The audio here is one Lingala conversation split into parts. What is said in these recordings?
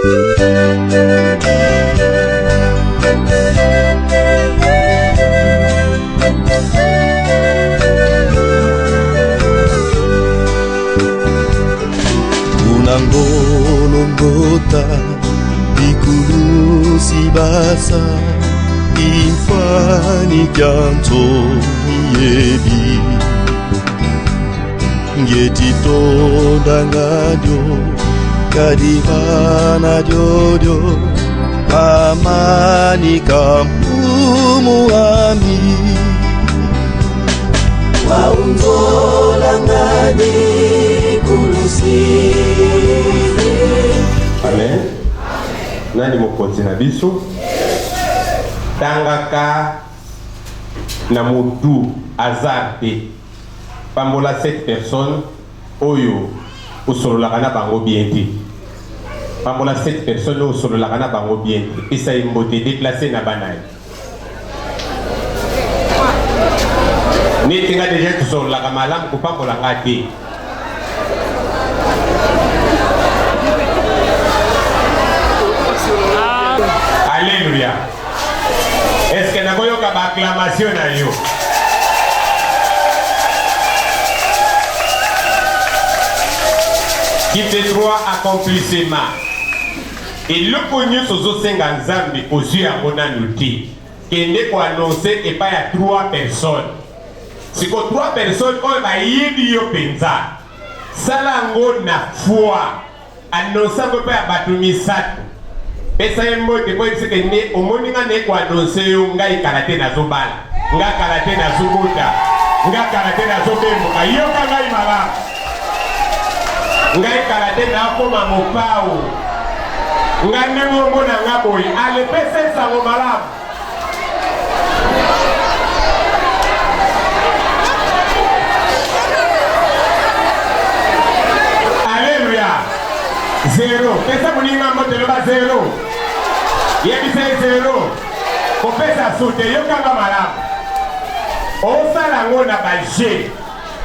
Unangolongota ikulu sibasa infani kyanto yebi ngetitonda ngadyo kadivana jojo amani kampumu ami waunzola ngadi kulusi. Amen. Nani mokonzi na biso tangaka na mutu azarte pambola 7 personnes oyo usololaka na bango bien te pambola 7 personnes oyo usololaka na bango bien te esa mbote déclassé na banai neti nga deja tusololaka malamu kupambola nga te. Alléluia. Est-ce que nous avons une acclamation à vous? Qui fait 3 accomplissements. Et le connu sur ce 5 ans aux yeux à mon anouti. Qui n'est pas annoncé et pas à 3 personnes. C'est que 3 personnes ont eu un pensa. Salango na foi. Annonçant que pas à Batumisat. Esa yembo te ko tseke ne omoninga ne kwa donse yo ngai karate na zobala nga karate na zubuta nga karate na zobembo ayo kanga imala ngai karate na koma mopao nga nengo mona nga boy ale pese sa ngomala. Alléluia. 0 pesa muninga motelo ba 0 yebise 0 kopesa soute yokanga malamu osala ngo na baje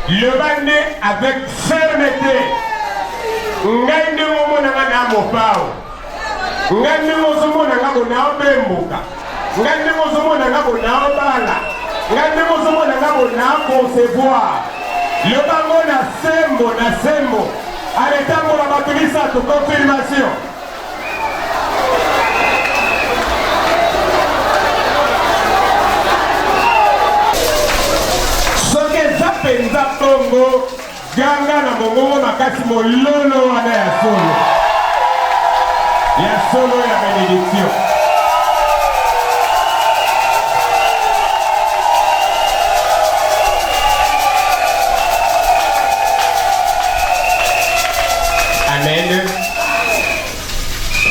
le bande avec fermeté ngai ndenge omonanga na mopao ngai ndenge ozomonanga bona obembuka ngai ndenge ozomonanga bona obala ngai ndenge ozomonanga bona concevoir le bango na sembo aletambola bato misato confirmation. Penza Bongo, Ganga na Bongo makasi mololo wana ya solo ya bénédiction. Amen.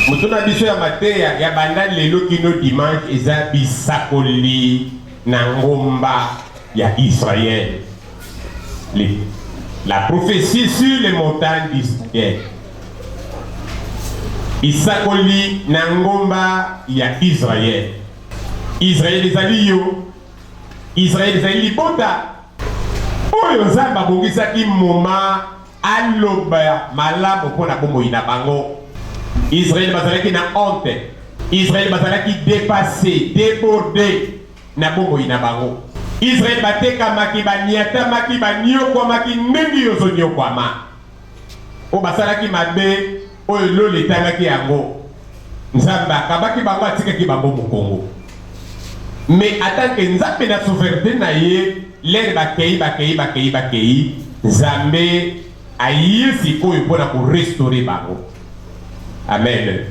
Mutuna biso ya mateya ya banda lelo kino dimanche eza bisakoli na ngomba ya Israël. La prophétie sur les montagnes d'Israël. Isakoli Nangomba ya Israël. Israël ezali yo. Israël ezali libota. Oyo nzamba bongisaki moma aloba malamu mpona bomoi na bango. Israël bazalaki na honte. Israël bazalaki dépassé, débordé na bomoi na bango. Israël bateka maki baniata maki banyokwa maki ndenge yozo nyokwama. O basalaki mabe oyo lolo etangaki yango. Nzamba kabaki bango atikaki bango mokongo. Mais en tant que nzambe na souveraineté na ye, l'air bakei nzambe ayisi koyo mpona ko restaurer bango. Amen.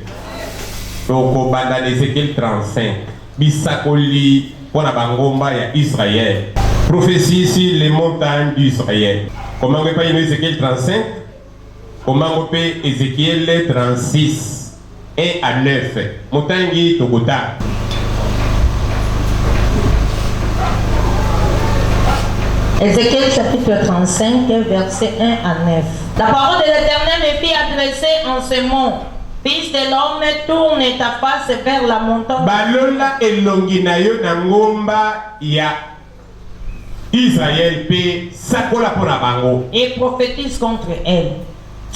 Donc banda Ézéchiel 35 bisakoli pour la bangomba ya Israël. Prophétie sur les montagnes d'Israël. Comment on peut Ézéchiel 35? Comment on peut Ézéchiel 36 1 à 9? Montagne Togota. Ézéchiel chapitre 35, verset 1 à 9. La parole de l'Éternel me fit adresser en ce mot. Fils de l'homme, tourne ta face vers la montagne. Balola elongi na yo na ngomba ya Israël pe sakola pona bango. Et prophétise contre elle.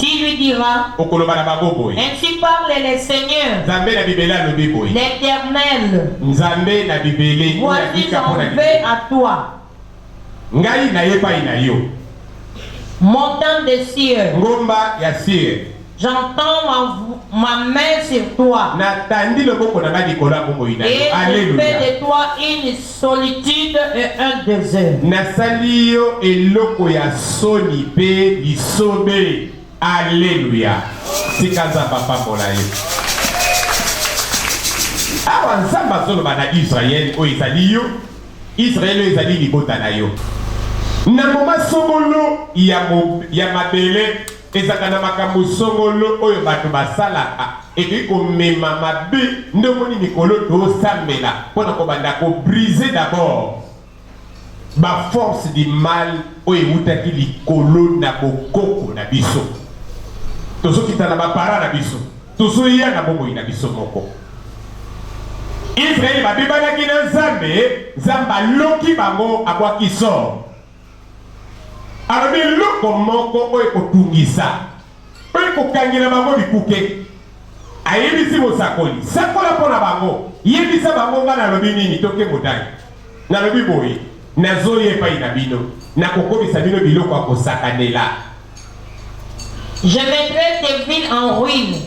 Tu lui diras, ainsi parle le Seigneur, l'Éternel, voici j'en vais à toi, montant de cieux, j'entends ma main sur toi, et je fais de toi une solitude et un désert. Alléluia. Sikaza papa molaye. Awa nzamba solo bana Israël o ezali yo. Israël ezali libota na yo. Na moma songolo ya mabele ezaka na makambo songolo oyo bato basalaka et ko mema mabe ndomoni mikolo to sambela pona ko banda ko briser d'abord ba force du mal oyo mutaki likolo na bokoko na biso. Tozo kitana ba para na biso. Tozo ya na bobo ina biso moko. Israël ba bibana kina Nzambe, Nzamba loki bango abwa kiso. Arabi loko moko oyo kotungisa. Oyo kokangela bango bikuke. Ayebisi mosakoli. Sakola pona bango. Yebisa bango nga na lobi nini toke motai. Na lobi boye. Nazo yepa ina bino. Na kokobisa bino biloko akosakanela. Je mettrai tes villes en ruine.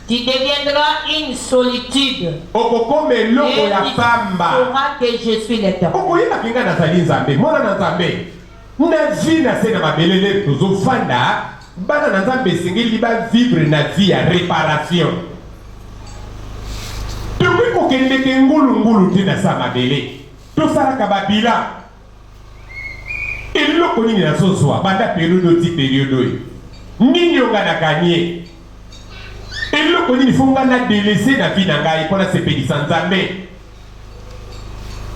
Tu deviendras une solitude. Et tu sauras que je suis l'Éternel. Et le connu na soswa banda période ti période nini onga na kanye et le connu fonga na délaisser na vie na ngai pona sepelisa Nzambe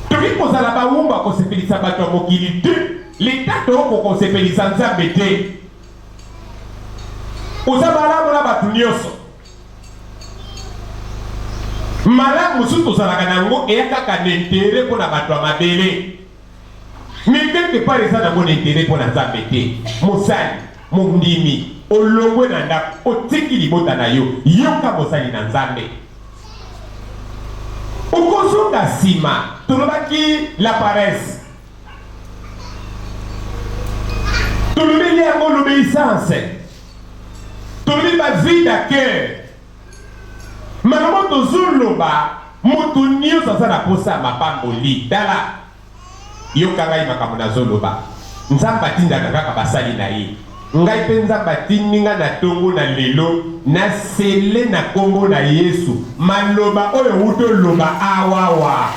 toki kozala ba wumba ko sepelisa bato mokili te l'état to ko sepelisa Nzambe te ozabala mola batu nyonso malamu suto zalaka nango eyaka n'intérêt pona bato mabele. Mais quelque part, ça n'a pas d'intérêt pour la Zambété. Moussali, Mundimi, Olongwe Nanda, Oteki Libota na yo, Yoka Moussali na Zambé. Okoso da Sima, Tolobaki la paresse. Tolobi liango l'obéissance. Tolobi ba vie d'accueil. Malamo Tozuluba, Motunio Sasana Posa, ma pamboli, Dala. Yokangai makamuna zoloba Nzamba tinda kaka basali na ye ngai pe Nzamba tininga na tongo na lelo na sele na kombo na Yesu maloba oyo wuto loba awawa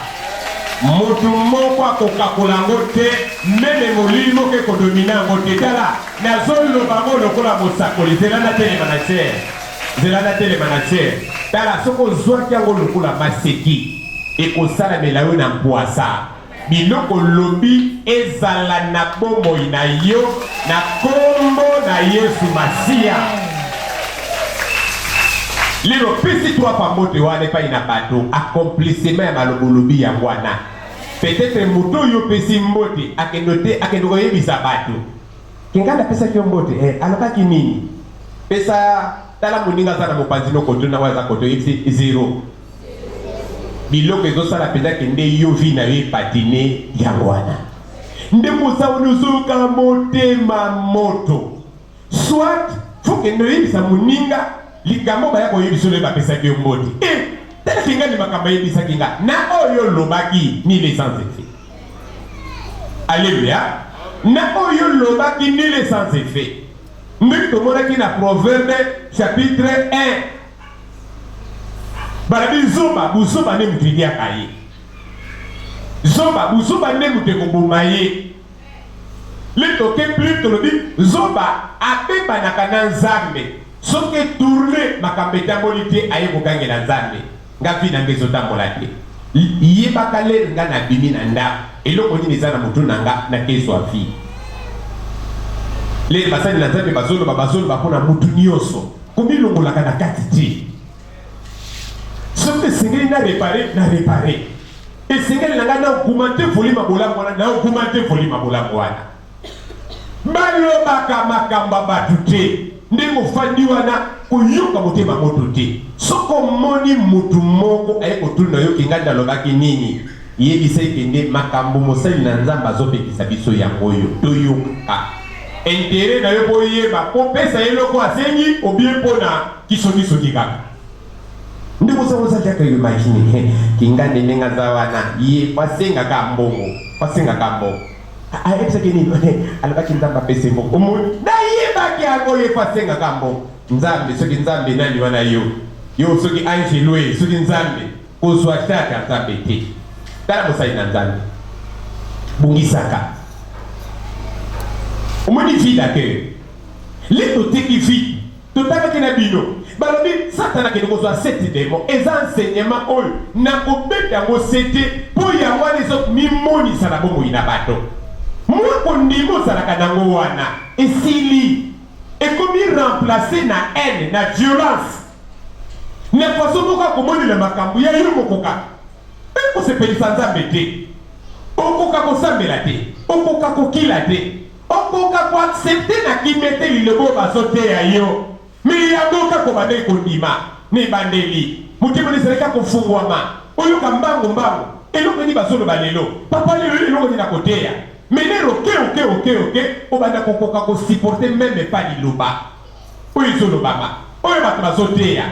mutu moko akokakola ngo te meme molimo ke kodomina ngo te tala na zoloba ngo lokola mosakoli zelana tele manacher tala soko zwaki yango lokola maseki ekosala melayo na mpoasa biloko lobi ezala na bomoi na yo na kombo na Yesu Masia. Lelo pesi toi pamote wane pa ina bato accomplissement ya malobo lobi ya wana. Peut-être muto yo pesi mbote akendo yebisa bato. Kingana pesa kyo mbote alobaki nini? Pesa tala muninga sana mopanzino koto na waza koto yebisi zero. Biloko ezosala peza kende yo vi na ye patine yangwana nde mosa onuzuka motema moto soit faut que no yebisa muninga likambo baya koyebisa le bapesa ke moti tala kinga ni makamba yebisa kinga na oyo lobaki ni l'essence effet. Alléluia. Na oyo lobaki ni l'essence effet. Ndeki tomonaki na Proverbe chapitre 1 barabi zoba buzoba ne mutidia kaye zoba buzoba ne muteko bumaye le toke plus tolobi zoba abeba na kana Nzambe soke tourner makambeta molite aye kokangela Nzambe ngapi na ngezo tambola te yebaka le nga na bimi na nda eloko nini eza na mutu nanga na keso afi le basali na Nzambe bazolo bakona mutu nyonso komilongolaka na kati ti soki esengeli na réparer esengeli nanga na augmente volume ya bolamu wana na augmente volume ya bolamu wana balobaka makambo batu te ndenge ofandi wana koyoka motema moto te soko moni mutu moko aye kotuna yo kinga ndalobaki nini yebisa ekende makambo mosali na nzambe azopekisa biso yango oyo toyoka intere na yo boyeba kopesa eloko asengi obie mpona kisokisoki kaka nde kosakosalaka yo imagine kinga ndenge nga za wana ye pasengaka mbongo ayebisaki nini alobaki nzambe apesa mbongo omoni nayebaki yango ye pasengaka mbongo nzambe soki nzambe nani wana yo soki angelo ye soki nzambe kozwa tata nzambe te tala mosali na nzambe bungisaka omoni vide ake le toteki vide totalaki na bino balobi satana kende kozwa 7 demo eza enseignement oyo nakobeta yango sete mpo yango wana ezomimonisa na bomoi na bato moko ndimo ozalaka nango wana esili ekomi remplace na haine na violence na faso moko akomonela makambo ya yo mokoka ekosepelisa nzambe te okoka kosambela te okoka kokila te okoka koaksepte na kimete lilobo bazoteya yo me yango kako bande kondima ne bandeli motema nezeleka kofungwama oyoka mbango eloko ni bazoloba lelo papa lelo eloko ni na koteya menero oke obanda kokoka kosiporte meme pa liloba oyo ezolobama oyo bato bazoteya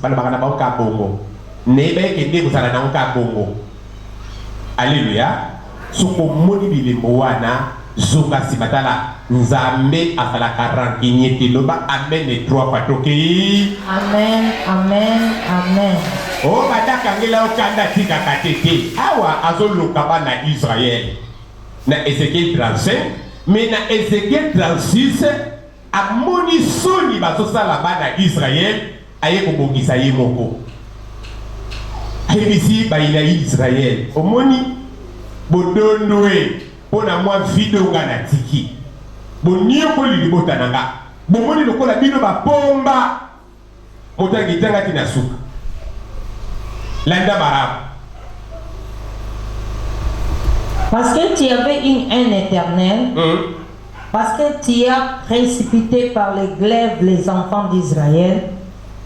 balobaka na baoka bongo neba ekende kozala nango ka bongo alleluya soko moni bilembo wana zoka nsima tala nzambe azalaka rancunier te loba amen et 3 fois tokei amen o badakangela okanda tikaka te awa azoluka bana Israel na Ezekiel 35 mais na Ezekiel 36 amoni soni bazosala bana Israel aye kobongisa ye moko ayebisi bayina Israel omoni bodondoe pona mwa video nga na tiki boniokoli libota nanga bomoni lokola bino bapomba motangi tangaki na suka landa barabu. Parce que tu avais une haine éternelle, parce que tu as précipité par les glaives les enfants d'Israël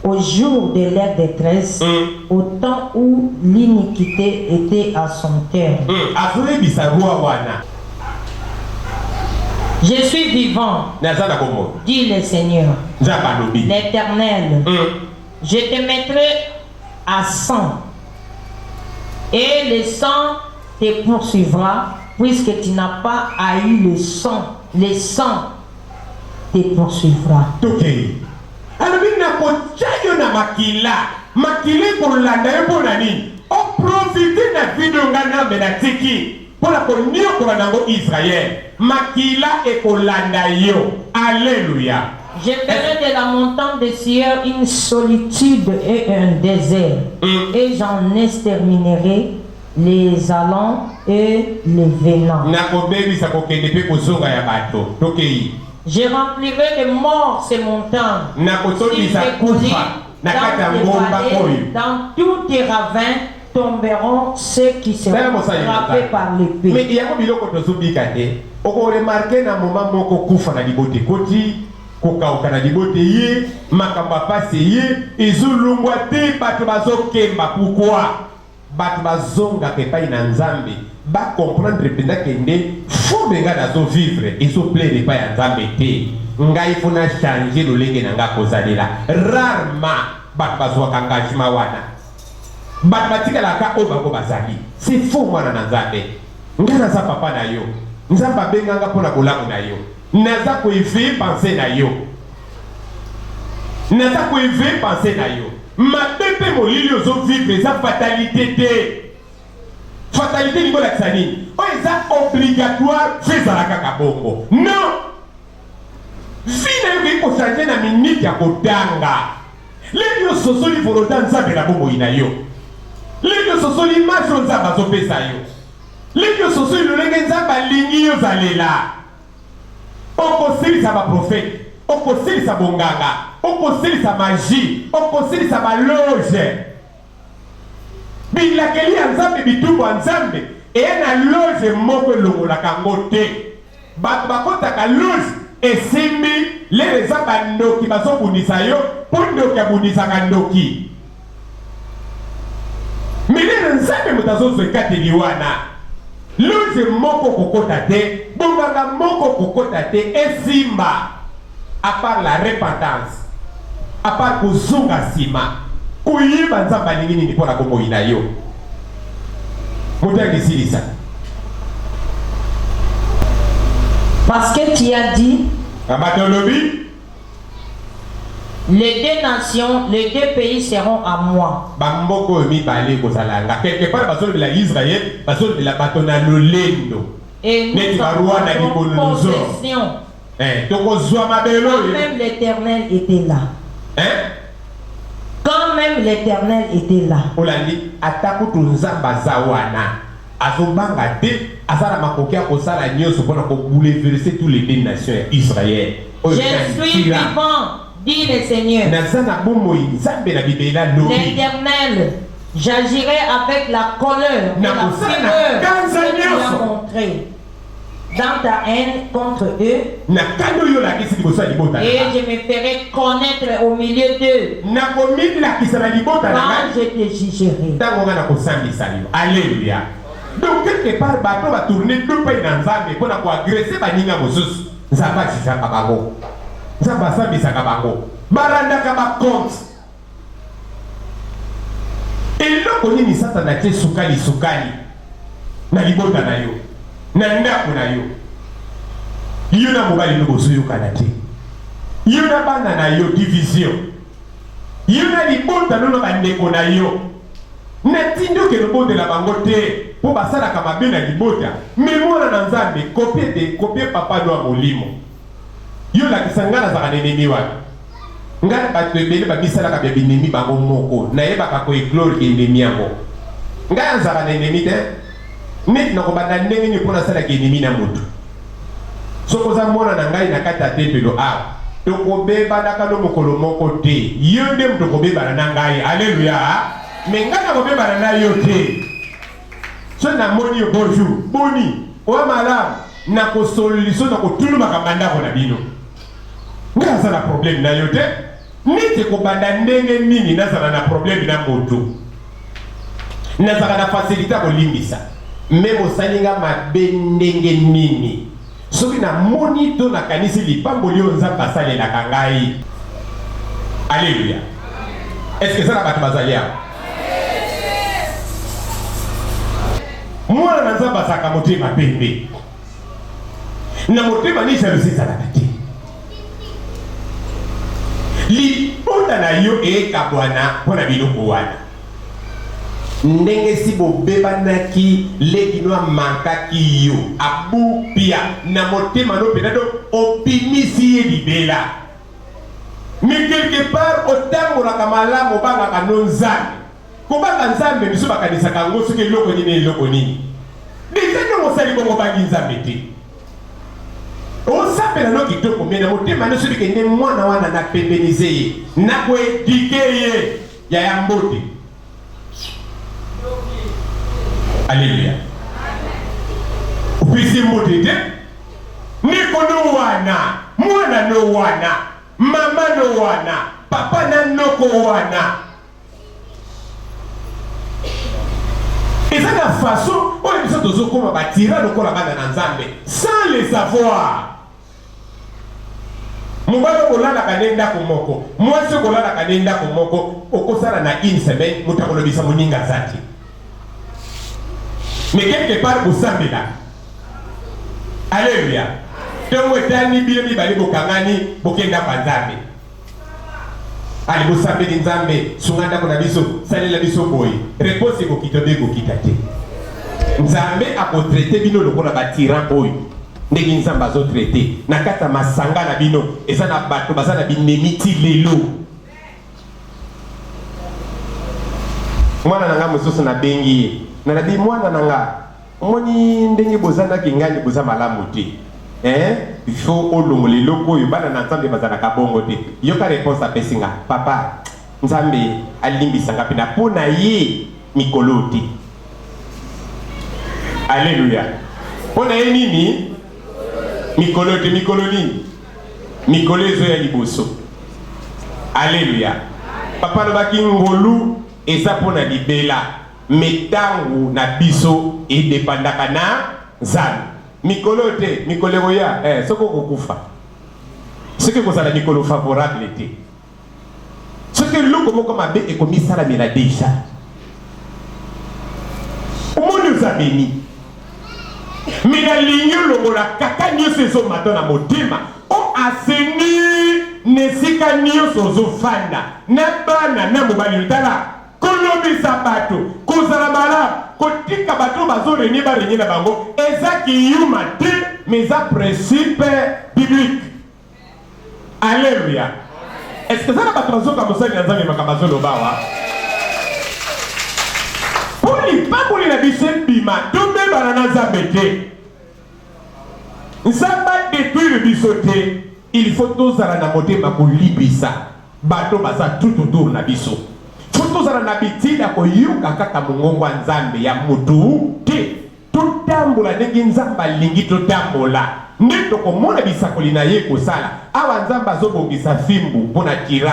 au jour de leur détresse, au temps où l'iniquité était à son terme. Je suis vivant, dit le Seigneur, l'Éternel. Je te mettrai à sang, et le sang te poursuivra, puisque tu n'as pas haï le sang te poursuivra. Alors, il n'a pas de makila kolanda yo pona nini o profiter na video ngana mena tiki pona ko nio ko nango Israël makila e kolanda yo. Alléluia. Je ferai de la montagne de Sion une solitude et un désert, et j'en exterminerai les allants et les venants. Je remplirai de morts ces montagnes. Dans tous tes ravins tomberont ceux qui seront frappés par l'épée. Mais il y a un biloko tozobika te. Oko remarquer na moment moko kufa na libote koti, kokauka na libote ye, makamba pase ye, ezolongwa te bato bazokemba. Pourquoi? Bato bazonga ke pai na nzambe ba comprendre penda kende fo benga nazo vivre ezo plaire pa ya nzambe te ngai fona changer lolenge na nga kozalela rarement bato bazwa engagement wana bato batikala ka o bango bazali c'est faux mwana na nzambe nga naza papa na yo nzambe abenga nga mpona bolamu na yo naza koéveiller pensée na yo naza koéveiller pensée na yo ma bébé molili ozo vivre eza fatalité te fatalité lingo la tsani o eza obligatoire fezala kaka bongo non vina yo ko changer na minute ya kotanga lelo sosoli volonté nzambe na bongo ina yo lelo sosoli maso nzambe azopesa yo lelo sosoli lolenge nzambe alingi yo zalela okosilisa baprofete okosilisa bonganga okosilisa magie okosilisa baloge bilakeli ya nzambe bitumbu ya nzambe eya na loge moko elongolaka yango te bato bakotaka lose esimbi lelo eza bandoki bazobundisa yo mpo ndoki abundisaka ndoki. Milele nzambe moto azozwa ekateli wana lose moko kokota te, bonganga moko kokota te esimba, à part la repentance, à part kozonga nsima koyiba nzambe alingi nini mpona bomoi na yo. Moto akisilisa parce que tu as dit les deux nations, les deux pays seront à moi. Quelque part, Israël, et nous avons possession. Quand même l'Éternel était là. Quand même l'Éternel était là. Bouleverser tous les deux nations Israël. Je suis vivant, dit le Seigneur. L'Éternel, j'agirai avec la colère et la fureur que tu as montré dans ta haine contre eux, et je me ferai connaître au milieu d'eux quand je te jugerai. Alléluia. Donc quelque part, bateau va tourner deux pays dans Zambie pour agresser Baninga Moses. Zamba Sisakabango. Zamba Sambi Sakabango. Baranda Kaba compte. Et là, on y sata na te sukali. Na libota na yo. Na ndaku na yo. Yo na mobali no boso yo kanate. Yo na bana na yo division. Yo na libota no bandeko na yo. Netindo ke lobo de la bangote. Pour passer la kamabé na libota. Mais moi na nzambe copier papa do molimo. Yo la kisangana za kanenemi wa. Ngana bato ebele babisala ka bebinemi bango moko. Na yeba ka ko éclore ke enemi yango. Ngana za kanenemi te. Net na ko banda ndenge ni pona sala ke enemi na mutu. Soko za mona na ngai na kata tempelo a. To ko beba na kalo mokolo moko te. Yo ndem to ko beba na ngai. Alléluia. Mais ngana ko beba na yo te. So na moni bonjour, boni, oa malam, na ko solution na ko tulu makamanda ko na bino. Ngaza na problème na yote, nite ko banda ndenge nini nazala na problème na moto. Nazala na facilité ko limbisa. Même osalinga mabe ndenge nini. Soki na moni to na kanisi lipamboli onzamba sale la kangai. Alléluia. Est-ce que ça na batu bazalia? Moi na nzamba saka motema pembe. Na motema ni service za nakati. Li ponda na yo e kabwana pona biloko wana. Ndenge si bobebanaki legino mankaki yo abupia na motema no penado opimisi ye libela. Mais quelque part otango la kamala mobanga kanonzani. Kobanga nzambe biso bakanisa kango soki eloko nini eloko nini. Déjà no mosali bongo bangi nzambe te. Osapela no kitoko mena motema no soki kende mwana wana na pembenize ye na ko edike ye ya yambote. Alléluia. Upisi mbote te. Niko no wana, mwana no wana, mama no wana, papa na noko wana. Et ça la façon où ils sont tous comme bâtira le corps à Nzambe sans le savoir. Mobalo kolala kanenda komoko. Moi ce kolala kanenda komoko okosala na une semaine mutakolo bisa moninga zati. Mais quelque part vous savez là. Alléluia. Donc etani bilemi bali bokangani bokenda panzambe. Ali bosambe nzambe sunganda kona biso salela biso boy réponse ko kitobe ko kitate nzambe ako traiter bino lokola ba tyran boy ndenge nzamba zo traiter na kata masanga na bino eza na bato bazana binemiti lelo mwana nanga mususu na bengi na nabi mwana nanga moni ndenge bozana kingani boza malamu te il faut olongole loko yo bana na nzambe bazana kabongo te yoka réponse apesinga papa nzambe alimbisanga pena pona ye mikolo te. Alléluia. Pona ye nini mikolo te mikolo nini mikolo ezo ya liboso. Alléluia. Papa lobaki ngolu eza pona libela metangu na biso edepandaka na nzambe. Mikolo te mikolo ya soko kokufa. Soki kozala mikolo favorable te. Soki loko moko mabe ekomisala mela deja. Omoni ozabeni. Mina linyo longola kaka nyonso ezomata na motema. O aseni nesika nyonso ozofanda. Na bana na mobali lutala. Kolobisa bato. Kozala malamu. Kotika bato bazoreni barenye na bango. Eza kiyuma te. Meza principe biblique. Alléluia. Est-ce que ça n'a pas transformé comme ça dans les macabazo lobawa? Pas pour les habitués bima, tout même banana zabete. Nzamba détruit le bisoté. Il faut tous à la moté ma pour libisa. Bato baza tout autour na biso. Faut tous à la nabiti na ko yuka kaka mungongo nzambe ya mutu te. Tout tambola ndenge nzamba lingi tout tambola. Ndeko komona bisakoli na ye kosala. Awa nzamba zobongisa fimbu mpona kira.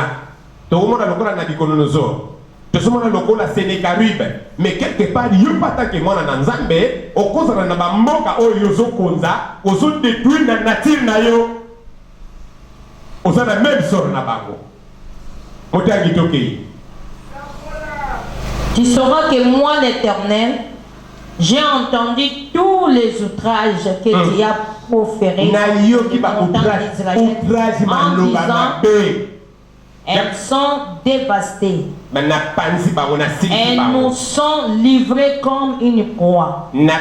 Tokomona lokola na bikononozo. Tosomona lokola Sénécaribes. Mais quelque part yo patake mwana na nzambe okozana na bamboka oyo yozokonza ozo détruire na nature na yo. Osana même sort na bango. Motangi tokei. Tu sauras que moi l'Éternel, j'ai entendu tous les outrages que tu as proférés en disant elles sont dévastées. Elles nous sont livrées comme une proie. Non.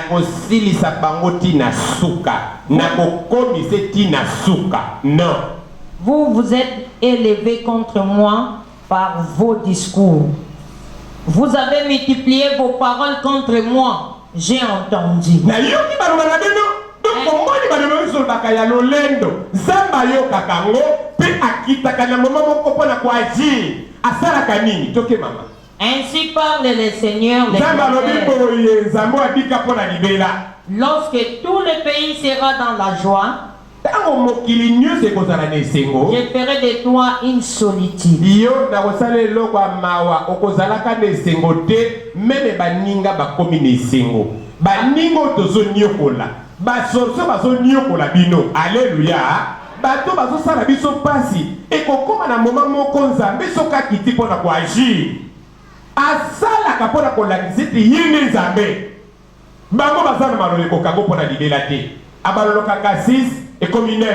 Vous vous êtes élevés contre moi par vos discours. Vous avez multiplié vos paroles contre moi. J'ai entendu. Ainsi parle le Seigneur. Lorsque tout le pays sera dans la joie, je ferai de toi une solitude. Alléluia. Bato bazo sala biso pasi ekokoma na moment moko nzambe soka kiti pona ko agir asala ka pona ko lakisiti yini nzambe bango bazana malole ko kago pona libela te abaloloka ka 6 et comme 9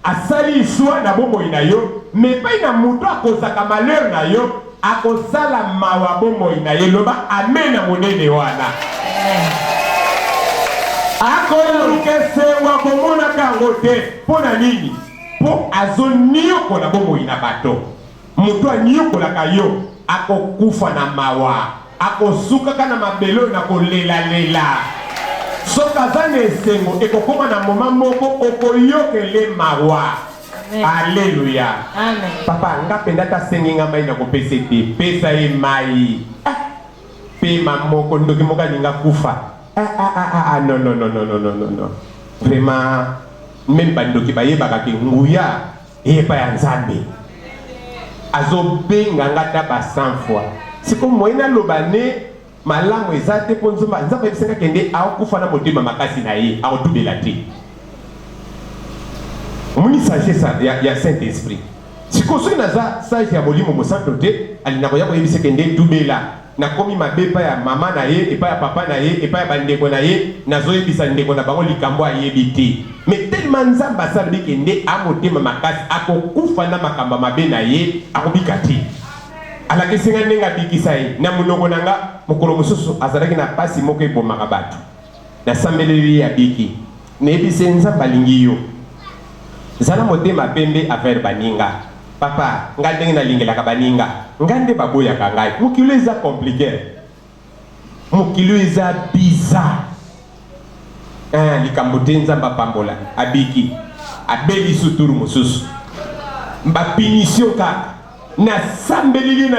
asali choix na bombo inayo mais pas ina muto akozaka malheur na yo akosala mawa bombo inayo loba amen na monene wana akoyo kese wa komona kango te pona nini po azonio kona bombo ina bato muto anio kola kayo akokufa na mawa akosuka kana mabelo na kolela lela soka zane sengo ekokoma na moma moko okoyokele mawa. Alléluia. Amen. Papa ngapenda ta senginga mai na kopesa te pesa e mai pe mamoko ndoki moka ninga kufa. Non. Vraiment, même bandoki baye bakaki nguya epa ya nzambe. Azo benga ngata ba 100 fois. Siko moina lobane malamu ezate ponzuma nzambe bisenga kende akufa na motema makasi na ye akotubela te. Muni sagesse ya Saint-Esprit. Siko soki naza sage ya molimo mosanto te alinako yako yebise kende tubela. Na komi mabepa ya mama na ye epa ya papa na ye epa ya bandeko na ye nazoyebisa ndeko na bango likambo ayebi te mais tellement nzambe asali kende amotema makasi akokufa na makamba mabe na ye akobika te alakisinga ndenge abikisa ye na monoko na nga mokolo mosusu azalaki na pasi moko ebomaka bato nasambeleli ye abiki nayebise nzambe alingi yo zala motema pembe affaire baninga. Papa, ngande na lingelaka baninga. Ngande baboyaka ngai. Mokilo eza compliqué. Mokilo eza bizarre. Likambo te nzamba pambola. Abiki. Abeli suturu mosusu. Mba punition kaka. Na sambelili.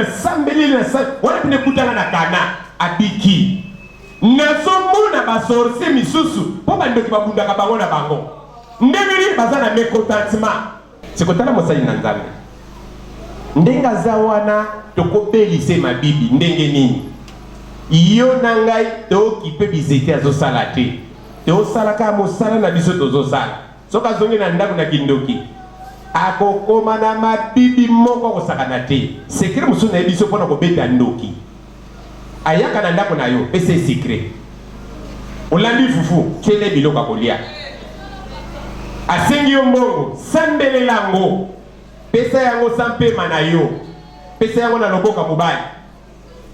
Wana pine kutana na kana. Abiki. Na somona ba sorcier misusu. Po bandoki babundaka bango na bango. ndenge baza na mécontentement sikotala mosali na nzambe ndenga za wana tokobelise mabibi ndenge nini yo na ngai tokipe bizete azosala te tosalaka mosala na biso tozosala soki azongi na ndako na kindoki akokoma na mabibi moko akosakana te sekre mosusu na ye biso mpona kobeta ndoki ayaka na ndako na yo pesa esekre olambi fufu tiele biloko akolia asengi yo mbongo sambelela yango pesa yango sampema na yo pesa yango na loboka mobali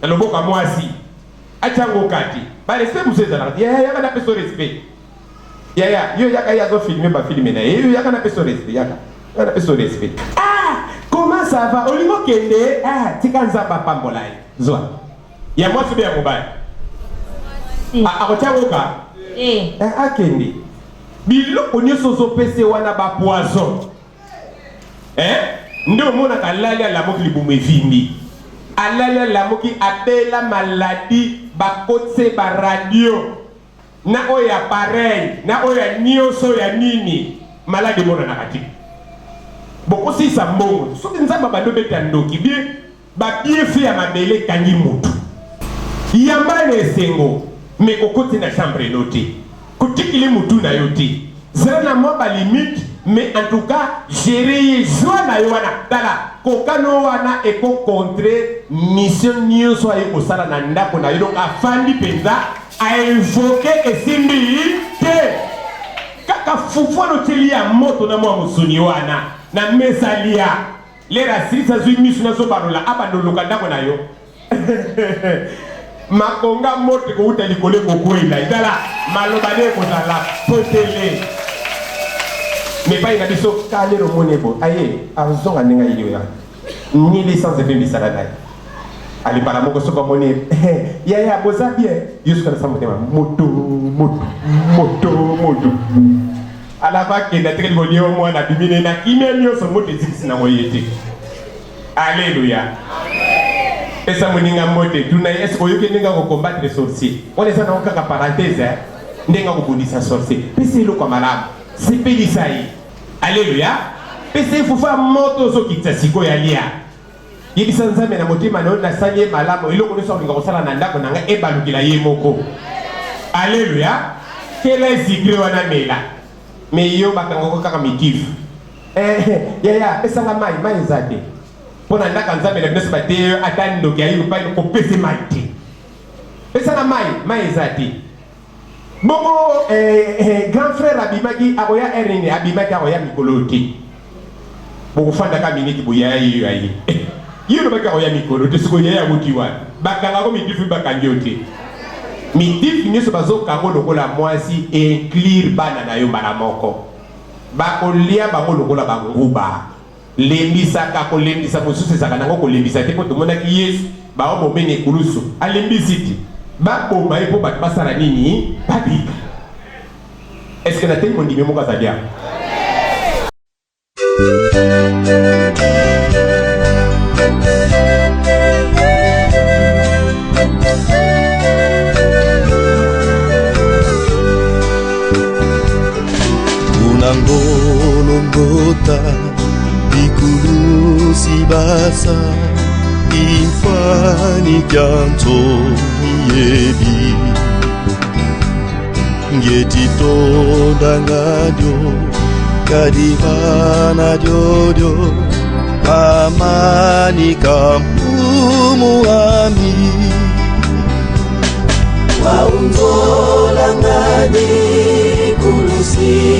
na loboka mwasi achango kati balese mosusu ezalaka yaka na peso respect yaya yo yaka yazo filme bafilme na ye yo yaka na peso respect yaka na peso respect comment ça va olingo kende tika nzamba pambola ye zwa ya mwasi be ya mobali akochangoka akende biloko nyonso ozopesa wana bapoison nde omonaka alali alamoki libumu evimbi alali alamoki abela maladi bakotise baradio na oyo ya pareil na oyo ya nyonso ya nini maladi emonanaka te bokosisa mbongo soki nzambe badobeta ndoki bie babiefe ya mabele ekangi motu yamba na esengo me kokoti na chambre no te kotikili motu na yo te zela na mwa balimite mais en tout cas gérer joie na yo wana tala kokano wana ekokontre mission nyonso aye kosala na ndako na yo donc afandi mpenza ainvoke esimbi te kaka fufu wana otieli ya moto na mwa mosuni wana na mesa lia lera silisa zwi misu nazobalola abandoloka ndako na yo makonga moto kouta likolo ekokwela ezala maloba nde ekozala potele mais pas na biso kalero monebo aye azonga ndenge iliyo ya ni licence de bimisala naye alibala moko soka moni yaya boza bien yusuka na samotema moto alava kenda teke libolio mwana bimine na kimia nyonso moto ezikisi na moyete alléluia esa moninga mote tuna est-ce oyoke ndenge kokombattre sorcier on eza na kaka parenthèse ndenge kobundisa sorcier pesi eloko malamu sepelisa ye alléluia pesi efufa moto ozokitisa sikoyo alia yebisa nzambe na motema na yo nasali ye malamu eloko nyonso olinga kosala na ndako na ngai ebalukila ye moko alléluia kela ezigre wana mela me yo bakangako kaka mikifu yaya pesanga mai eza te mpona ndaka nzambe na binoso bate ata ndoki ya yo pai kopesa mai te pesanga mai eza te bongo grand frère abimaki akoya erine abimaki akoya mikolo te bokofandaka miniki boyaya yeyo aye yo lobaki akoya mikolo te siko yaya akuti wana bakangako midifu bakangi yo te midifu nyonso bazokango lokola mwasi inclure bana na yo mbala moko bakolia bango lokola banguba lembisaka kolembisa mosusu ezaka nango kolembisa te mpo tomonaki yesu baomomene ekulusu alembisi te baboma ye mpo bato basala nini babika eske nateli mondimi moko azali awa unangolongota ikulusi basa imfani kyanto yebi ngetitonda ngadyo kadivana jojo amani kampumu ami waunzola ngadi kulusi